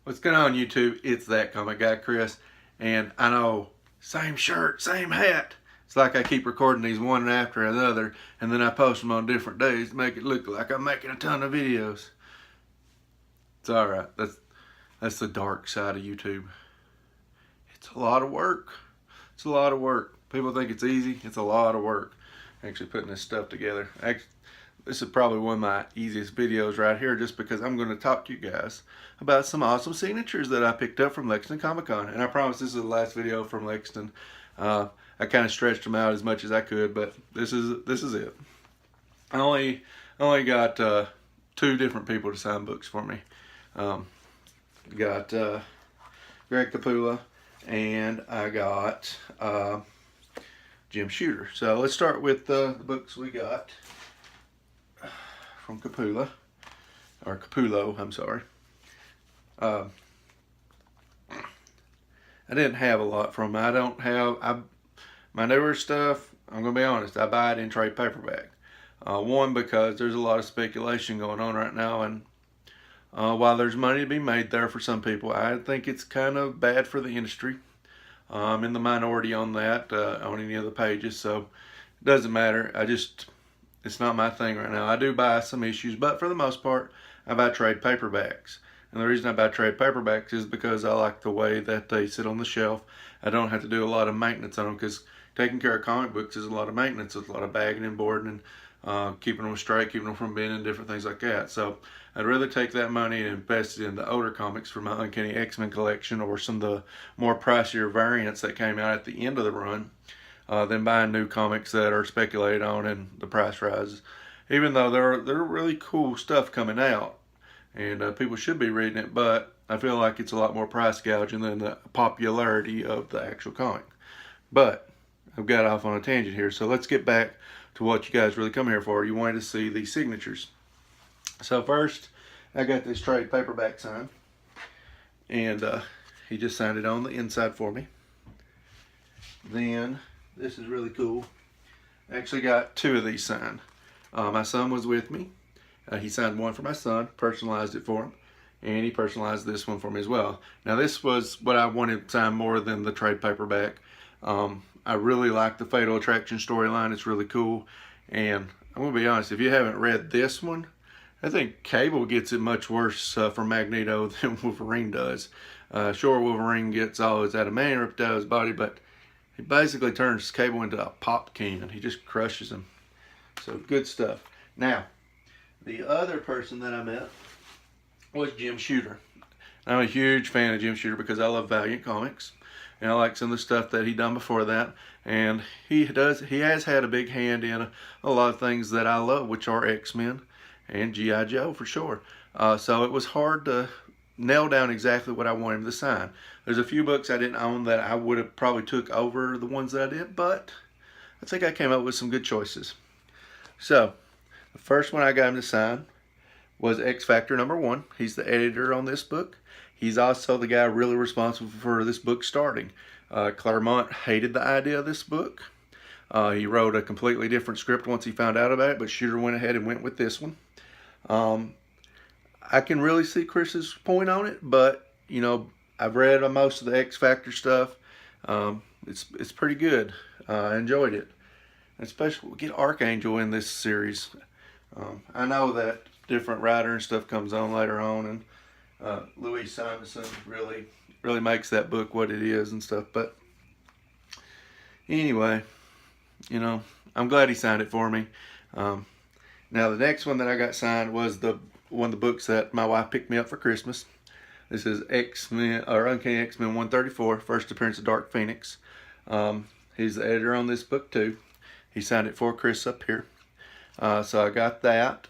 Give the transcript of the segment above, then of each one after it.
What's going on, YouTube? It's that comic guy, Chris. And I know, same shirt, same hat. It's like I keep recording these one after another, and then I post them on different days to make it look like I'm making a ton of videos. It's alright. That's the dark side of YouTube. It's a lot of work. It's a lot of work. People think it's easy. It's a lot of work actually putting this stuff together. This is probably one of my easiest videos right here, just because I'm going to talk to you guys about some awesome signatures that I picked up from Lexington Comic-Con. And I promise this is the last video from Lexington. I kind of stretched them out as much as I could, but this is it. I only got 2 different people to sign books for me. Got Greg Capullo, and I got Jim Shooter. So let's start with the books we got from Capullo, I'm sorry. I didn't have a lot from him. I don't have, my newer stuff, I'm going to be honest, I buy it in trade paperback. One, because there's a lot of speculation going on right now, and while there's money to be made there for some people, I think it's kind of bad for the industry. I'm in the minority on that, on any of the pages, so it doesn't matter. It's not my thing right now. I do buy some issues, but for the most part, I buy trade paperbacks. And the reason I buy trade paperbacks is because I like the way that they sit on the shelf. I don't have to do a lot of maintenance on them, because taking care of comic books is a lot of maintenance. It's a lot of bagging and boarding and keeping them straight, keeping them from bending, different things like that. So I'd rather take that money and invest it in the older comics for my Uncanny X-Men collection, or some of the more pricier variants that came out at the end of the run, than buying new comics that are speculated on and the price rises. Even though they're really cool stuff coming out, and people should be reading it, but I feel like it's a lot more price gouging than the popularity of the actual comic. But I've got off on a tangent here, so let's get back to what you guys really come here for. You wanted to see the signatures. So first, I got this trade paperback signed, and he just signed it on the inside for me. Then, this is really cool. I actually got 2 of these signed. My son was with me. He signed one for my son, personalized it for him, and he personalized this one for me as well. Now, this was what I wanted signed more than the trade paperback. I really like the Fatal Attraction storyline. It's really cool. And I'm going to be honest, if you haven't read this one, I think Cable gets it much worse for Magneto than Wolverine does. Sure, Wolverine gets all his adamantium ripped out of his body, but he basically turns Cable into a pop can. He just crushes him. So, good stuff. Now, the other person that I met was Jim Shooter. I'm a huge fan of Jim Shooter because I love Valiant Comics, and I like some of the stuff that he done before that. And he has had a big hand in a lot of things that I love, which are X-Men and G.I. Joe for sure. So it was hard to nail down exactly what I wanted him to sign. There's a few books I didn't own that I would have probably took over the ones that I did, but I think I came up with some good choices. So the first one I got him to sign was X Factor #1. He's the editor on this book. He's also the guy really responsible for this book starting. Claremont hated the idea of this book. He wrote a completely different script once he found out about it, but Shooter went ahead and went with this one. I can really see Chris's point on it, but you know, I've read most of the X Factor stuff. It's pretty good. I enjoyed it. Especially, we'll get Archangel in this series. I know that different writer and stuff comes on later on, and Louis Simonson really makes that book what it is and stuff. But anyway, you know, I'm glad he signed it for me. Now the next one that I got signed was one of the books that my wife picked me up for Christmas. This is X-Men, or Uncanny X-Men 134, first appearance of Dark Phoenix. He's the editor on this book too. He signed it for Chris up here. So I got that.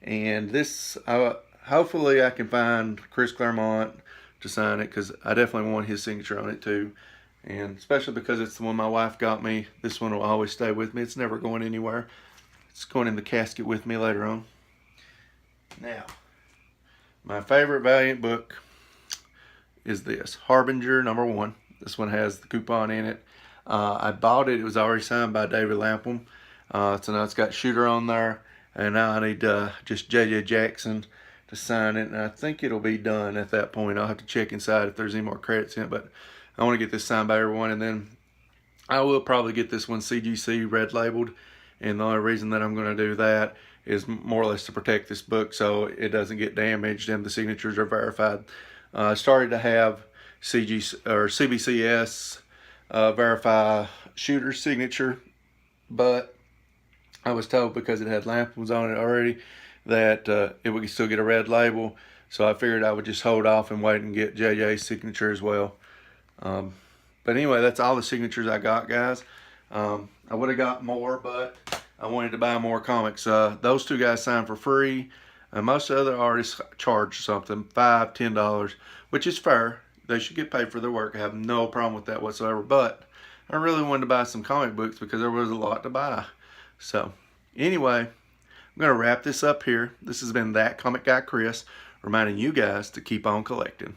And this, hopefully I can find Chris Claremont to sign it, because I definitely want his signature on it too. And especially because it's the one my wife got me. This one will always stay with me. It's never going anywhere. It's going in the casket with me later on. Now, my favorite Valiant book is this, Harbinger #1. This one has the coupon in it. I bought it. It was already signed by David Lapham. So now it's got Shooter on there. And now I need just J.J. Jackson to sign it, and I think it'll be done at that point. I'll have to check inside if there's any more credits in it, but I want to get this signed by everyone, and then I will probably get this one CGC red labeled, and the only reason that I'm going to do that is more or less to protect this book so it doesn't get damaged and the signatures are verified. I started to have CBCS verify shooter's signature, but I was told because it had lampools on it already that it would still get a red label, so I figured I would just hold off and wait and get JJ's signature as well. But anyway, that's all the signatures I got, guys. I would have got more, but I wanted to buy more comics. Those two guys signed for free. Most of the other artists charge something, $5, $10, which is fair. They should get paid for their work. I have no problem with that whatsoever. But I really wanted to buy some comic books because there was a lot to buy. So anyway, I'm going to wrap this up here. This has been That Comic Guy Chris, reminding you guys to keep on collecting.